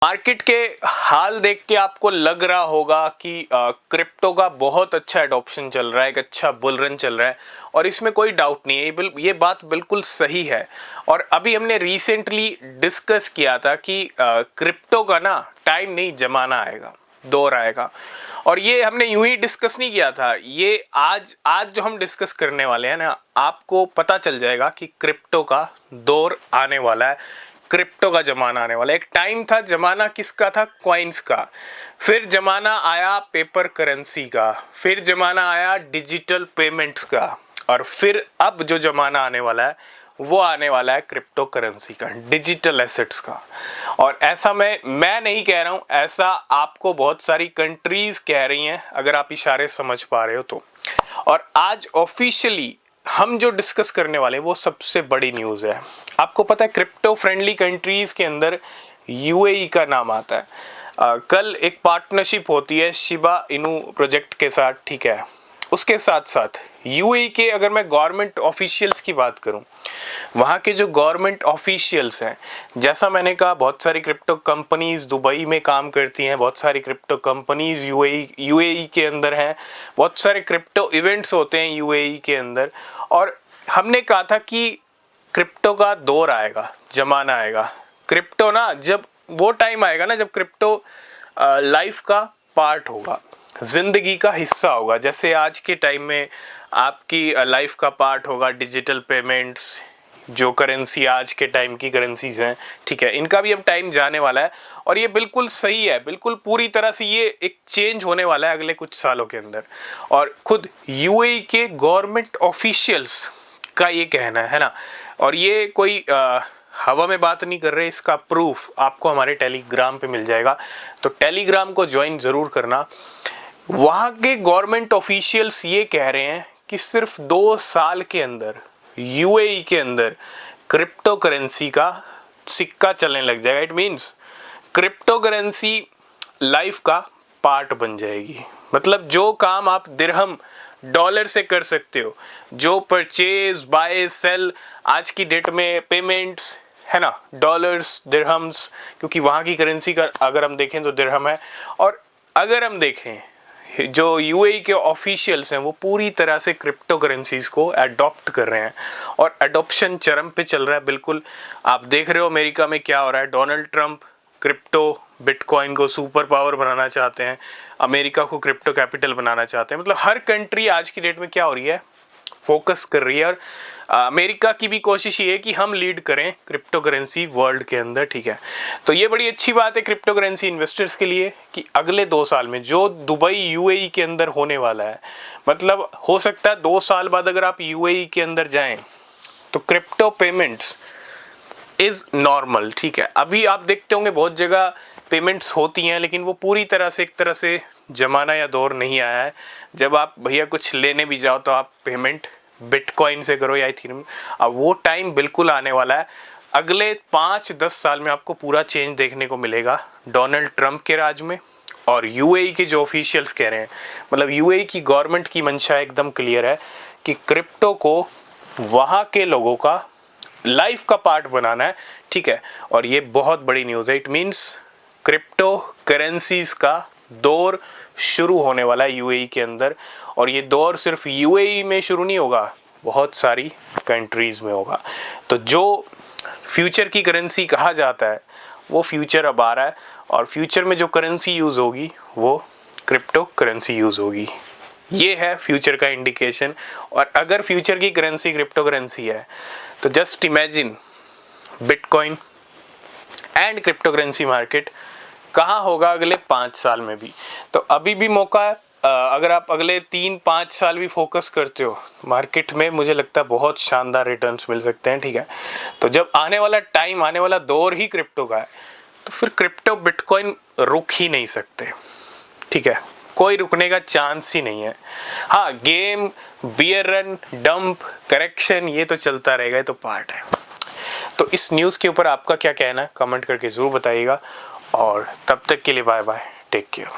Market के हाल देख के आपको लग रहा होगा कि क्रिप्टो का बहुत अच्छा एडॉप्शन चल रहा है, एक अच्छा बुल रन चल रहा है और इसमें कोई डाउट नहीं है, ये बात बिल्कुल सही है। और अभी हमने रिसेंटली डिस्कस किया था कि क्रिप्टो का ना टाइम नहीं, जमाना आएगा, दौर आएगा। और ये हमने यूं ही डिस्कस नहीं किया था, ये आज जो हम डिस्कस करने वाले हैं ना, आपको पता चल जाएगा कि क्रिप्टो का दौर आने वाला है, क्रिप्टो का जमाना आने वाला है। एक टाइम था, जमाना किसका था? कॉइन्स का। फिर जमाना आया पेपर करेंसी का, फिर जमाना आया डिजिटल पेमेंट्स का, और फिर अब जो जमाना आने वाला है वो आने वाला है क्रिप्टो करेंसी का, डिजिटल एसेट्स का। और ऐसा मैं नहीं कह रहा हूं, ऐसा आपको बहुत सारी कंट्रीज कह रही हैं, अगर आप इशारे समझ पा रहे हो तो। और आज ऑफिशियली हम जो डिस्कस करने वाले वो सबसे बड़ी न्यूज़ है। आपको पता है क्रिप्टो फ्रेंडली कंट्रीज के अंदर यूएई का नाम आता है। कल एक पार्टनरशिप होती है शिबा इनू प्रोजेक्ट के साथ, ठीक है। उसके साथ साथ यूएई के, अगर मैं गवर्नमेंट ऑफिशियल्स की बात करूं, वहाँ के जो गवर्नमेंट ऑफिशियल्स हैं, जैसा मैंने कहा बहुत सारी क्रिप्टो कंपनीज दुबई में काम करती हैं, बहुत सारी क्रिप्टो कंपनीज यूएई के अंदर हैं, बहुत सारे क्रिप्टो इवेंट्स होते हैं यूएई के अंदर। और हमने कहा था कि क्रिप्टो का दौर आएगा, जमाना आएगा। क्रिप्टो ना, जब वो टाइम आएगा ना जब क्रिप्टो लाइफ का पार्ट होगा, जिंदगी का हिस्सा होगा। जैसे आज के टाइम में आपकी लाइफ का पार्ट होगा डिजिटल पेमेंट्स, जो करेंसी आज के टाइम की करेंसीज हैं, ठीक है, इनका भी अब टाइम जाने वाला है। और ये बिल्कुल सही है, बिल्कुल पूरी तरह से ये एक चेंज होने वाला है अगले कुछ सालों के अंदर। और खुद यूएई के गवर्नमेंट ऑफिशियल्स का ये कहना है ना, और ये कोई हवा में बात नहीं कर रहे, इसका प्रूफ आपको हमारे टेलीग्राम पे मिल जाएगा, तो टेलीग्राम को ज्वाइन जरूर करना। वहाँ के गवर्नमेंट ऑफिशियल्स ये कह रहे हैं कि सिर्फ 2 साल के अंदर यूएई के अंदर क्रिप्टो करेंसी का सिक्का चलने लग जाएगा। It means crypto currency life का पार्ट बन जाएगी। मतलब जो काम आप दिरहम डॉलर से कर सकते हो, जो परचेज बाय सेल आज की डेट में पेमेंट्स है ना, डॉलर्स दिरहम्स, क्योंकि वहाँ की करेंसी का अगर हम देखें तो दिरहम है। और अगर हम देखें जो यूएई के ऑफिशियल्स हैं वो पूरी तरह से क्रिप्टो करेंसीज को अडॉप्ट कर रहे हैं और अडॉप्शन चरम पे चल रहा है। बिल्कुल आप देख रहे हो अमेरिका में क्या हो रहा है। डोनाल्ड ट्रंप क्रिप्टो बिटकॉइन को सुपर पावर बनाना चाहते हैं, अमेरिका को क्रिप्टो कैपिटल बनाना चाहते हैं। मतलब हर कंट्री आज की डेट में क्या हो रही है, फोकस कर रही है। और अमेरिका की भी कोशिश ये है कि हम लीड करें क्रिप्टो करेंसी वर्ल्ड के अंदर, ठीक है। तो ये बड़ी अच्छी बात है क्रिप्टो करेंसी इन्वेस्टर्स के लिए कि अगले 2 साल में जो दुबई यूएई के अंदर होने वाला है, मतलब हो सकता है 2 साल बाद अगर आप यूएई के अंदर जाएं तो क्रिप्टो पेमेंट्स इज नॉर्मल, ठीक है। अभी आप देखते होंगे बहुत जगह पेमेंट्स होती हैं, लेकिन वो पूरी तरह से एक तरह से जमाना या दौर नहीं आया है। जब आप भैया कुछ लेने भी जाओ तो आप पेमेंट बिटकॉइन से करो या इथेरियम। अब वो टाइम बिल्कुल आने वाला है। अगले 5-10 साल में आपको पूरा चेंज देखने को मिलेगा डोनाल्ड ट्रंप के राज में। और यूएई के जो ऑफिशियल्स कह रहे हैं, मतलब यूएई की गवर्नमेंट की मंशा एकदम क्लियर है कि क्रिप्टो को वहाँ के लोगों का लाइफ का पार्ट बनाना है, ठीक है। और ये बहुत बड़ी न्यूज़ है। इट मीन्स क्रिप्टो करेंसीज का दौर शुरू होने वाला है यूएई के अंदर। और ये दौर सिर्फ यूएई में शुरू नहीं होगा, बहुत सारी कंट्रीज में होगा। तो जो फ्यूचर की करेंसी कहा जाता है वो फ्यूचर अब आ रहा है, और फ्यूचर में जो करेंसी यूज़ होगी वो क्रिप्टो करेंसी यूज़ होगी। ये है फ्यूचर का इंडिकेशन। और अगर फ्यूचर की करेंसी क्रिप्टो करेंसी है तो just imagine bitcoin and crypto currency market कहाँ होगा अगले 5 साल में भी। तो अभी भी मौका है। अगर आप अगले 3-5 साल भी फोकस करते हो मार्केट में, मुझे लगता है बहुत शानदार रिटर्न्स मिल सकते हैं, ठीक है। तो जब आने वाला टाइम, आने वाला दौर ही क्रिप्टो का है, तो फिर क्रिप्टो बिटकॉइन रुक ही नहीं सकते, ठीक है। कोई रुकने का चांस ही नहीं है। हाँ, game, bear run, dump, correction, ये तो चलता रहेगा, ये तो पार्ट है। तो इस न्यूज़ के ऊपर आपका क्या कहना है कमेंट करके ज़रूर बताइएगा। और तब तक के लिए बाय बाय, टेक केयर।